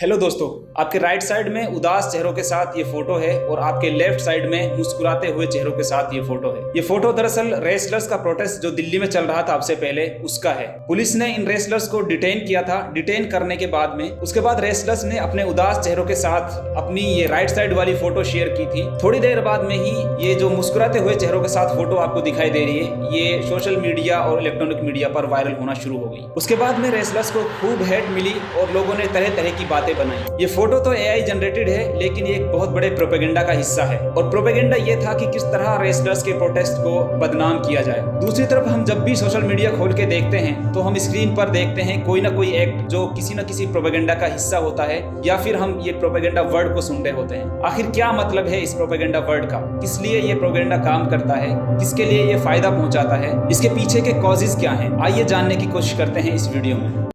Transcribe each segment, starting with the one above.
Hello दोस्तों, आपके right side में उदास चेहरों के साथ ये फोटो है और आपके लेफ्ट साइड में मुस्कुराते हुए चेहरों के साथ ये फोटो है। ये फोटो दरअसल रेसलर्स का प्रोटेस्ट जो दिल्ली में चल रहा था आपसे पहले उसका है। पुलिस ने इन रेसलर्स को डिटेन किया था। डिटेन करने के बाद में उसके बाद रेसलर्स ने अपने उदास चेहरों के साथ अपनी ये राइट साइड वाली फोटो शेयर की थी। थोड़ी देर बाद में ही ये जो मुस्कुराते हुए चेहरों के साथ फोटो आपको दिखाई दे रही है, ये सोशल मीडिया और इलेक्ट्रॉनिक मीडिया पर वायरल होना शुरू हो गई। उसके बाद में रेसलर्स को खूब हेट मिली और लोगों ने तरह तरह की बातें बनाई। ये फोटो तो एआई जनरेटेड है, लेकिन ये एक बहुत बड़े प्रोपेगेंडा का हिस्सा है। और प्रोपेगेंडा ये था कि किस तरह रेसलर्स के प्रोटेस्ट को बदनाम किया जाए। दूसरी तरफ हम जब भी सोशल मीडिया खोल के देखते हैं तो हम स्क्रीन पर देखते हैं कोई ना कोई एक्ट जो किसी न किसी प्रोपेगेंडा का हिस्सा होता है, या फिर हम ये प्रोपेगेंडा वर्ड को सुन रहे होते हैं। आखिर क्या मतलब है इस प्रोपेगेंडा वर्ड का? किस लिए ये प्रोपेगेंडा काम करता है? किसके लिए ये फायदा पहुंचाता है? इसके पीछे के कॉजेज क्या हैं? आइए जानने की कोशिश करते हैं इस वीडियो में।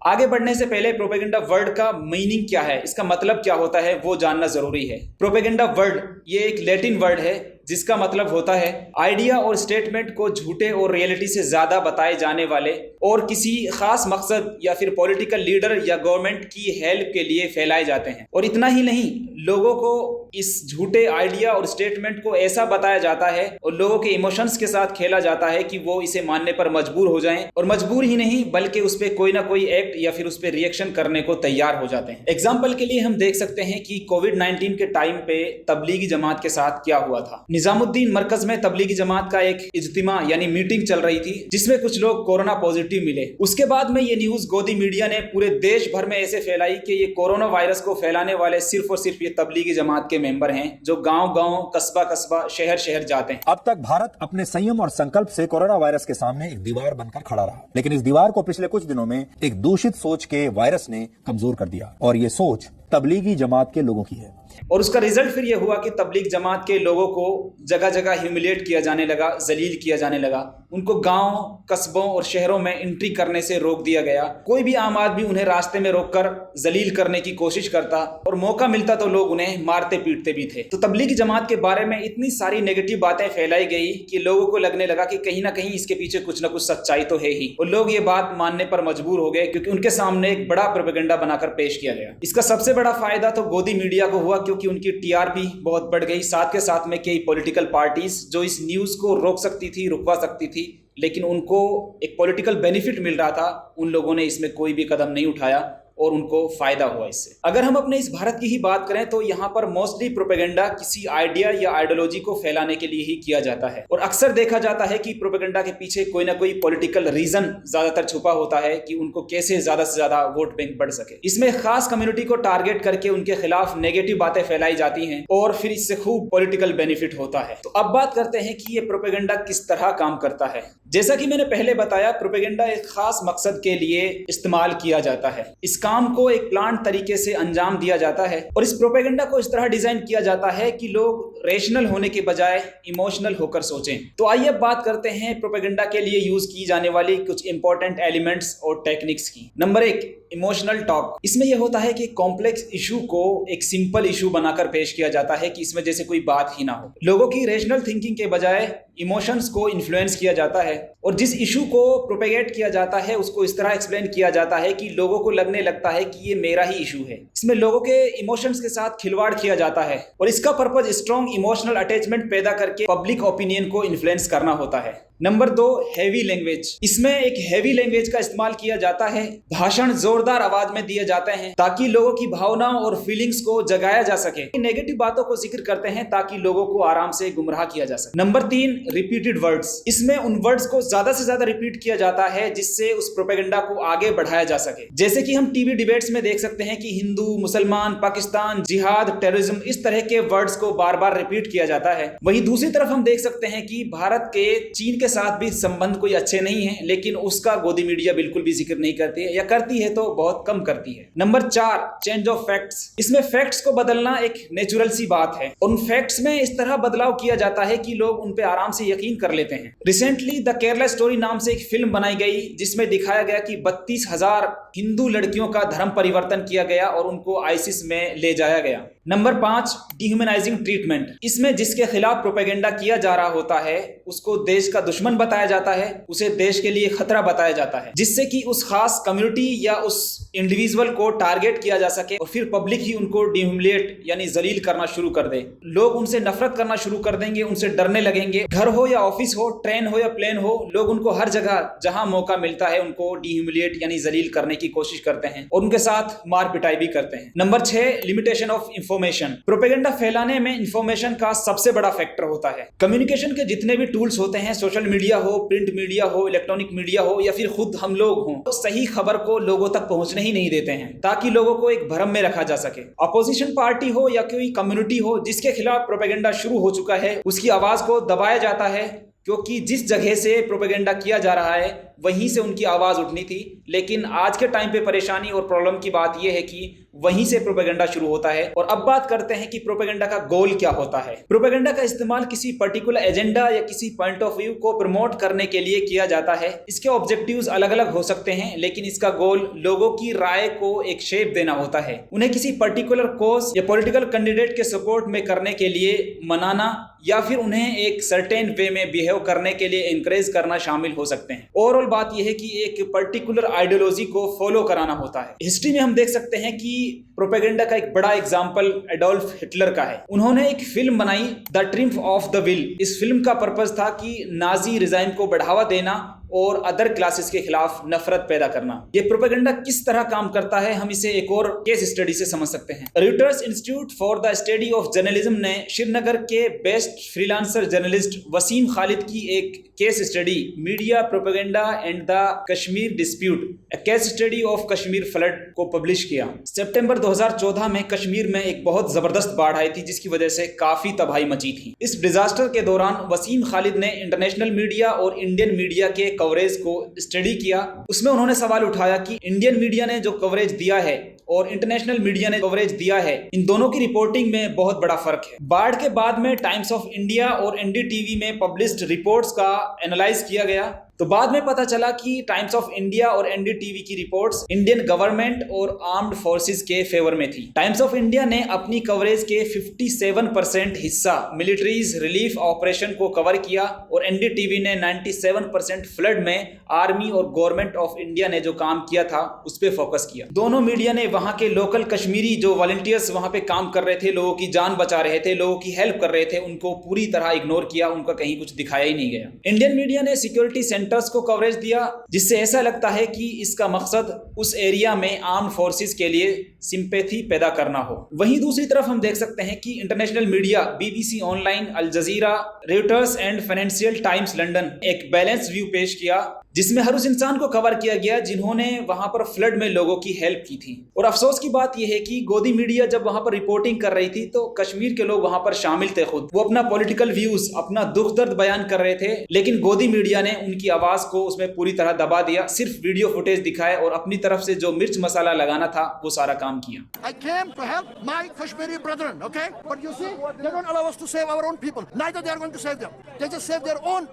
आगे बढ़ने से पहले प्रोपेगेंडा वर्ड का मीनिंग क्या है, इसका मतलब क्या होता है, वो जानना जरूरी है। प्रोपेगेंडा वर्ड ये एक लैटिन वर्ड है जिसका मतलब होता है आइडिया और स्टेटमेंट को झूठे और रियलिटी से ज्यादा बताए जाने वाले और किसी खास मकसद या फिर पॉलिटिकल लीडर या गवर्नमेंट की हेल्प के लिए फैलाए जाते हैं। और इतना ही नहीं, लोगों को इस झूठे आइडिया और स्टेटमेंट को ऐसा बताया जाता है और लोगों के इमोशंस के साथ खेला जाता है कि वो इसे मानने पर मजबूर हो जाएं, और मजबूर ही नहीं बल्कि उस पर कोई ना कोई एक्ट या फिर उस पर रिएक्शन करने को तैयार हो जाते हैं। एग्जाम्पल के लिए हम देख सकते हैं कि कोविड-19 के टाइम पे तबलीगी जमात के साथ क्या हुआ था। निजामुद्दीन मरकज में तबलीगी जमात का एक इज्तिमा यानी मीटिंग चल रही थी जिसमें कुछ लोग कोरोना पॉजिटिव मिले। उसके बाद में ये न्यूज गोदी मीडिया ने पूरे देश भर में ऐसे फैलाई कि ये कोरोना वायरस को फैलाने वाले सिर्फ और सिर्फ ये तबलीगी जमात के मेंबर हैं जो गांव-गांव, कस्बा-कस्बा, शहर-शहर जाते हैं। अब तक भारत अपने संयम और संकल्प से कोरोना वायरस के सामने एक दीवार बनकर खड़ा रहा, लेकिन इस दीवार को पिछले कुछ दिनों में एक दूषित सोच के वायरस ने कमजोर कर दिया, और ये सोच तबलीगी जमात के लोगों की है। और उसका रिजल्ट फिर यह हुआ कि तबलीग जमात के लोगों को जगह जगह ह्यूमिलेट किया जाने लगा, जलील किया जाने लगा। उनको गांव, कस्बों और शहरों में एंट्री करने से रोक दिया गया। कोई भी आम आदमी उन्हें रास्ते में रोककर जलील करने की कोशिश करता और मौका मिलता तो लोग उन्हें मारते पीटते भी थे। तो तबलीगी जमात के बारे में इतनी सारी नेगेटिव बातें फैलाई गई कि लोगों को लगने लगा कि कहीं ना कहीं इसके पीछे कुछ ना कुछ सच्चाई तो है ही, और लोग ये बात मानने पर मजबूर हो गए क्योंकि उनके सामने एक बड़ा प्रोपेगेंडा बनाकर पेश किया गया। इसका सबसे बड़ा फायदा तो गोदी मीडिया को हुआ क्योंकि उनकी टीआरपी बहुत बढ़ गई। साथ के साथ में कई पॉलिटिकल पार्टीज जो इस न्यूज को रोक सकती थी, रुकवा सकती थी, लेकिन उनको एक पॉलिटिकल बेनिफिट मिल रहा था, उन लोगों ने इसमें कोई भी कदम नहीं उठाया और उनको फायदा हुआ इससे। अगर हम अपने इस भारत की ही बात करें तो यहाँ पर मोस्टली प्रोपेगेंडा किसी आइडिया या आइडियोलॉजी को फैलाने के लिए ही किया जाता है, और अक्सर देखा जाता है कि प्रोपेगेंडा के पीछे कोई ना कोई पॉलिटिकल रीजन ज्यादातर छुपा होता है कि उनको कैसे ज्यादा से ज्यादा वोट बैंक बढ़ सके। इसमें खास कम्युनिटी को टारगेट करके उनके खिलाफ नेगेटिव बातें फैलाई जाती हैं और फिर इससे खूब पॉलिटिकल बेनिफिट होता है। तो अब बात करते हैं कि ये प्रोपेगेंडा किस तरह काम करता है। जैसा कि मैंने पहले बताया, प्रोपेगेंडा एक खास मकसद के लिए इस्तेमाल किया जाता है। इस काम को एक प्लान तरीके से अंजाम दिया जाता है, और इस प्रोपेगेंडा को इस तरह डिजाइन किया जाता है कि लोग रेशनल होने के बजाय इमोशनल होकर सोचें। तो आइए अब बात करते हैं प्रोपेगेंडा के लिए यूज की जाने वाली कुछ इंपॉर्टेंट एलिमेंट्स और टेक्निक्स की। Number 1, emotional talk. इसमें यह होता है कि कॉम्प्लेक्स इशू को एक सिंपल इशू बनाकर पेश किया जाता है कि इसमें जैसे कोई बात ही ना हो। लोगों की रेशनल थिंकिंग के बजाय इमोशंस को इन्फ्लुएंस किया जाता है, और जिस इशू को प्रोपेगेट किया जाता है उसको इस तरह एक्सप्लेन किया जाता है कि लोगों को लगने लगता है कि ये मेरा ही इशू है। इसमें लोगों के इमोशंस के साथ खिलवाड़ किया जाता है, और इसका पर्पज स्ट्रॉन्ग इमोशनल अटैचमेंट पैदा करके पब्लिक ओपिनियन को इन्फ्लुएंस करना होता है। Number 2, heavy language. इसमें एक हैवी लैंग्वेज का इस्तेमाल किया जाता है। भाषण जोरदार आवाज में दिए जाते हैं ताकि लोगों की भावनाओं और फीलिंग्स को जगाया जा सके। नेगेटिव बातों को जिक्र करते हैं ताकि लोगों को आराम से गुमराह किया जा सके। Number 3, repeated words. इसमें उन वर्ड्स को ज्यादा से ज्यादा रिपीट किया जाता है जिससे उस प्रोपेगेंडा को आगे बढ़ाया जा सके। जैसे कि हम टीवी डिबेट्स में देख सकते हैं कि हिंदू, मुसलमान, पाकिस्तान, जिहाद, टेररिज्म, इस तरह के वर्ड्स को बार बार रिपीट किया जाता है। वहीं दूसरी तरफ हम देख सकते हैं कि भारत के चीन के साथ भी संबंध कोई अच्छे नहीं है, लेकिन उसका गोदी मीडिया बिल्कुल भी जिक्र नहीं करती है, या करती है तो बहुत कम करती है। Number 4, change of facts. इसमें फैक्ट्स को बदलना एक नेचुरल सी बात है, और उन फैक्ट्स में इस तरह बदलाव किया जाता है कि लोग उन पे आराम से यकीन कर लेते हैं। रिसेंटली द केरला स्टोरी नाम से एक फिल्म बनाई गई जिसमें दिखाया गया कि 32,000 हिंदू लड़कियों का धर्म परिवर्तन किया गया और उनको आईसिस में ले जाया गया। Number 5, dehumanising treatment. इसमें जिसके खिलाफ प्रोपेगेंडा किया जा रहा होता है उसको देश का दुश्मन बताया जाता है, उसे देश के लिए खतरा बताया जाता है, जिससे कि उस खास कम्युनिटी या उस इंडिविजुअल को टारगेट किया जा सके और फिर पब्लिक ही उनको डिह्यूमिलेट यानी जलील करना शुरू कर दे। लोग उनसे नफरत करना शुरू कर देंगे, उनसे डरने लगेंगे। घर हो या ऑफिस हो, ट्रेन हो या प्लेन हो, लोग उनको हर जगह जहां मौका मिलता है उनको डिह्यूमिलेट यानी जलील करने की कोशिश करते हैं और उनके साथ मार पिटाई भी करते हैं। Number 6, limitation of information. Propaganda फैलाने में इंफॉर्मेशन का सबसे बड़ा फैक्टर होता है। कम्युनिकेशन के जितने भी टूल्स होते हैं, सोशल मीडिया हो, प्रिंट मीडिया हो, इलेक्ट्रॉनिक मीडिया हो या फिर खुद हम लोग हों, तो सही खबर को लोगों तक पहुंचने ही नहीं देते हैं ताकि लोगों को एक भ्रम में रखा जा सके। अपोजिशन पार्टी हो या कोई कम्युनिटी हो जिसके खिलाफ प्रोपेगेंडा शुरू हो चुका है, उसकी आवाज को दबाया जाता है, क्योंकि जिस जगह से प्रोपेगेंडा किया जा रहा है वहीं से उनकी आवाज उठनी थी। लेकिन आज के टाइम पे परेशानी और प्रॉब्लम की बात यह है कि वहीं से प्रोपेगेंडा शुरू होता है। और अब बात करते हैं कि प्रोपेगेंडा का गोल क्या होता है। प्रोपेगेंडा का इस्तेमाल किसी पर्टिकुलर एजेंडा या किसी पॉइंट ऑफ व्यू को प्रमोट करने के लिए किया जाता है। इसके ऑब्जेक्टिव्स अलग अलग हो सकते हैं, लेकिन इसका गोल लोगों की राय को एक शेप देना होता है, उन्हें किसी पर्टिकुलर कोज या पॉलिटिकल कैंडिडेट के सपोर्ट में करने के लिए मनाना या फिर उन्हें एक सर्टेन वे में बिहेव करने के लिए एनकरेज करना शामिल हो सकते हैं। ओवरऑल बात यह है कि एक पर्टिकुलर आइडियोलॉजी को फॉलो कराना होता है। हिस्ट्री में हम देख सकते हैं कि प्रोपेगेंडा का एक बड़ा एग्जाम्पल एडोल्फ हिटलर का है। उन्होंने एक फिल्म बनाई the triumph of the will. इस फिल्म का पर्पस था कि नाजी रिजाइम को बढ़ावा देना और अदर क्लासेस के खिलाफ नफरत पैदा करना। ये प्रोपेगेंडा किस तरह काम करता है हम इसे एक और केस स्टडी से समझ सकते हैं। Reuters Institute for the Study of Journalism ने श्रीनगर के best freelancer journalist Wasim Khalid की एक case study media propaganda and the Kashmir dispute a case study of Kashmir flood को पब्लिश किया। सितंबर 2014 में कश्मीर में एक बहुत जबरदस्त बाढ़ आई थी जिसकी वजह से काफी तबाही मची थी। इस डिजास्टर के दौरान वसीम खालिद ने इंटरनेशनल मीडिया और इंडियन मीडिया के कवरेज को स्टडी किया। उसमें उन्होंने सवाल उठाया कि इंडियन मीडिया ने जो कवरेज दिया है और इंटरनेशनल मीडिया ने कवरेज दिया है, इन दोनों की रिपोर्टिंग में बहुत बड़ा फर्क है। बाढ़ के बाद में टाइम्स ऑफ इंडिया और एनडीटीवी में पब्लिश्ड रिपोर्ट्स का एनालाइज किया गया, तो बाद में पता चला कि टाइम्स ऑफ इंडिया और एनडीटीवी की रिपोर्ट्स इंडियन गवर्नमेंट और आर्म्ड फोर्सेस के फेवर में थी। टाइम्स ऑफ इंडिया ने अपनी कवरेज के 57% हिस्सा मिलिट्रीज रिलीफ ऑपरेशन को कवर किया और एनडीटीवी ने 97% फ्लड में आर्मी और गवर्नमेंट ऑफ इंडिया ने जो काम किया था उस पर फोकस किया। दोनों मीडिया ने वहां के लोकल कश्मीरी जो वॉलंटियर्स वहां पे काम कर रहे थे, लोगों की जान बचा रहे थे, लोगों की हेल्प कर रहे थे, उनको पूरी तरह इग्नोर किया, उनका कहीं कुछ दिखाया ही नहीं गया। इंडियन मीडिया ने सिक्योरिटी सेंटर्स को कवरेज दिया, जिससे ऐसा लगता है कि इसका मकसद उस एरिया में आर्म्ड फोर्सेस के लिए सिंपैथी पैदा करना हो। वहीं दूसरी तरफ हम देख सकते हैं कि international media BBC online, Al Jazeera, Reuters and Financial Times London एक बैलेंस व्यू पेश किया जिसमें हर उस इंसान को कवर किया गया जिन्होंने वहां पर फ्लड में लोगों की हेल्प की थी। और अफसोस की बात यह है कि गोदी मीडिया जब वहां पर रिपोर्टिंग कर रही थी तो कश्मीर के लोग वहां पर शामिल थे, खुद वो अपना पॉलिटिकल व्यूज, अपना दुख दर्द बयान कर रहे थे, लेकिन गोदी मीडिया ने उनकी आवाज को उसमें पूरी तरह दबा दिया, सिर्फ वीडियो फुटेज दिखाए और अपनी तरफ से जो मिर्च मसाला लगाना था वो सारा काम किया। I came to help my Kashmiri brethren, okay? But you see, they don't allow us to save our own people. Neither they are going to save them. They just save their own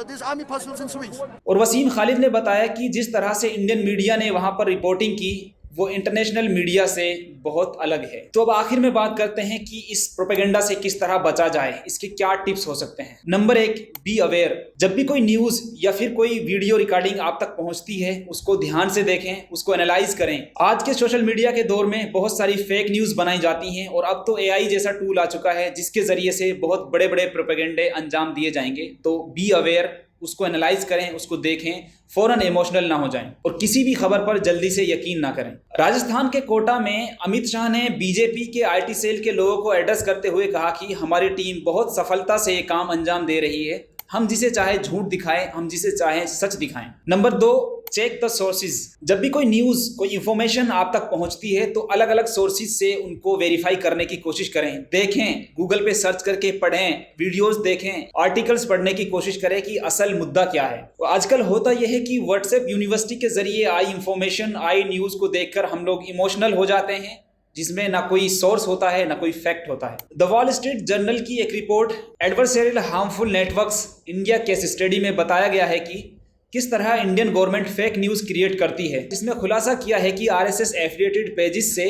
these army personnel in Suez. और वसीम खालिद ने बताया कि जिस तरह से Indian media ने वहां पर रिपोर्टिंग की वो इंटरनेशनल मीडिया से बहुत अलग है। तो अब आखिर में बात करते हैं कि इस प्रोपेगेंडा से किस तरह बचा जाए, इसके क्या टिप्स हो सकते हैं। Number 1, be aware. जब भी कोई न्यूज या फिर कोई वीडियो रिकॉर्डिंग आप तक पहुंचती है उसको ध्यान से देखें, उसको एनालाइज करें। आज के सोशल मीडिया के दौर में बहुत सारी फेक न्यूज बनाई जाती हैं और अब तो एआई जैसा टूल आ चुका है जिसके जरिए से बहुत बड़े बड़े प्रोपेगेंडे अंजाम दिए जाएंगे। तो बी अवेयर, उसको एनालाइज करें, उसको देखें, फौरन इमोशनल ना हो जाएं और किसी भी खबर पर जल्दी से यकीन ना करें। राजस्थान के कोटा में अमित शाह ने बीजेपी के आईटी सेल के लोगों को एड्रेस करते हुए कहा कि हमारी टीम बहुत सफलता से ये काम अंजाम दे रही है, हम जिसे चाहे झूठ दिखाएं, हम जिसे चाहे सच दिखाएं। Number 2, check the sources. जब भी कोई न्यूज, कोई इंफॉर्मेशन आप तक पहुंचती है तो अलग अलग सोर्सेज से उनको वेरीफाई करने की कोशिश करें, देखें, गूगल पे सर्च करके पढ़ें, वीडियोस देखें, आर्टिकल्स पढ़ने की कोशिश करें कि असल मुद्दा क्या है। तो आजकल होता यह है कि व्हाट्सएप यूनिवर्सिटी के जरिए आई इंफॉर्मेशन, आई न्यूज को देखकर हम लोग इमोशनल हो जाते हैं जिसमें ना कोई सोर्स होता है ना कोई फैक्ट होता है। द वॉल स्ट्रीट जर्नल की एक report adversarial harmful networks India case study में बताया गया है कि किस तरह Indian government fake news create करती है। इसमें खुलासा किया है कि आरएसएस एफिलिएटेड पेजेस से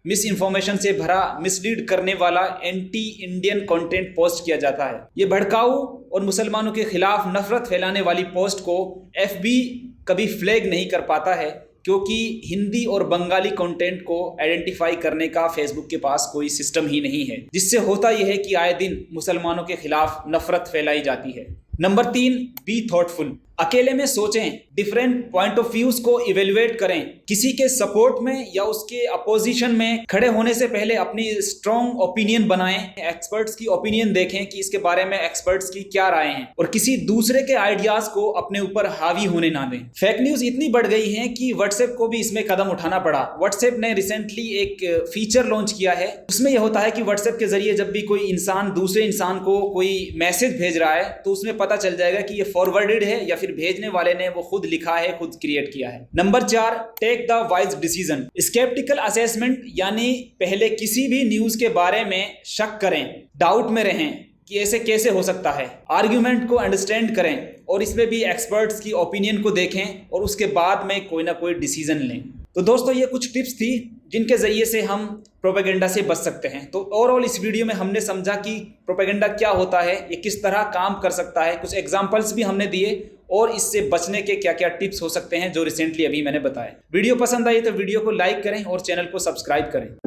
मिस इन्फॉर्मेशन से भरा मिसलीड करने वाला एंटी इंडियन कंटेंट पोस्ट किया जाता है। ये भड़काऊ और मुसलमानों के खिलाफ नफरत फैलाने वाली पोस्ट को एफबी कभी फ्लैग नहीं कर पाता है, क्योंकि हिंदी और बंगाली कंटेंट को आइडेंटिफाई करने का फेसबुक के पास कोई सिस्टम ही नहीं है, जिससे होता यह है कि आए दिन मुसलमानों के खिलाफ नफरत फैलाई जाती है। Number 3, B thoughtful. अकेले में सोचें, डिफरेंट पॉइंट ऑफ व्यूज को इवेल्युएट करें। किसी के सपोर्ट में या उसके अपोजिशन में खड़े होने से पहले अपनी स्ट्रॉन्ग ओपिनियन बनाएं। एक्सपर्ट्स की ओपिनियन देखें कि इसके बारे में एक्सपर्ट्स की क्या राय है, और किसी दूसरे के आइडियाज को अपने ऊपर हावी होने ना दें। फेक न्यूज इतनी बढ़ गई है कि व्हाट्सएप को भी इसमें कदम उठाना पड़ा। व्हाट्सएप ने रिसेंटली एक फीचर लॉन्च किया है। उसमें यह होता है कि व्हाट्सएप के जरिए जब भी कोई इंसान दूसरे इंसान को कोई मैसेज भेज रहा है तो उसमें पता चल जाएगा कि ये फॉरवर्डेड है या फिर भेजने वाले ने वो खुद लिखा है, खुद क्रिएट किया है। Number 4, take the wise decision. Sceptical assessment, यानी पहले किसी भी न्यूज के बारे में शक करें, डाउट में रहें कि ऐसे कैसे हो सकता है। आर्ग्यूमेंट को अंडरस्टैंड करें और इसमें भी एक्सपर्ट्स की ओपिनियन को देखें और उसके बाद में कोई ना कोई डिसीजन लें। तो दोस्तों, ये कुछ टिप्स थी जिनके ज़रिए से हम प्रोपेगेंडा से बच सकते हैं। तो ओवरऑल इस वीडियो में हमने समझा कि प्रोपेगेंडा क्या होता है, ये किस तरह काम कर सकता है, कुछ एग्जांपल्स भी हमने दिए और इससे बचने के क्या क्या टिप्स हो सकते हैं जो रिसेंटली अभी मैंने बताए। वीडियो पसंद आई तो वीडियो को लाइक करें और चैनल को सब्सक्राइब करें।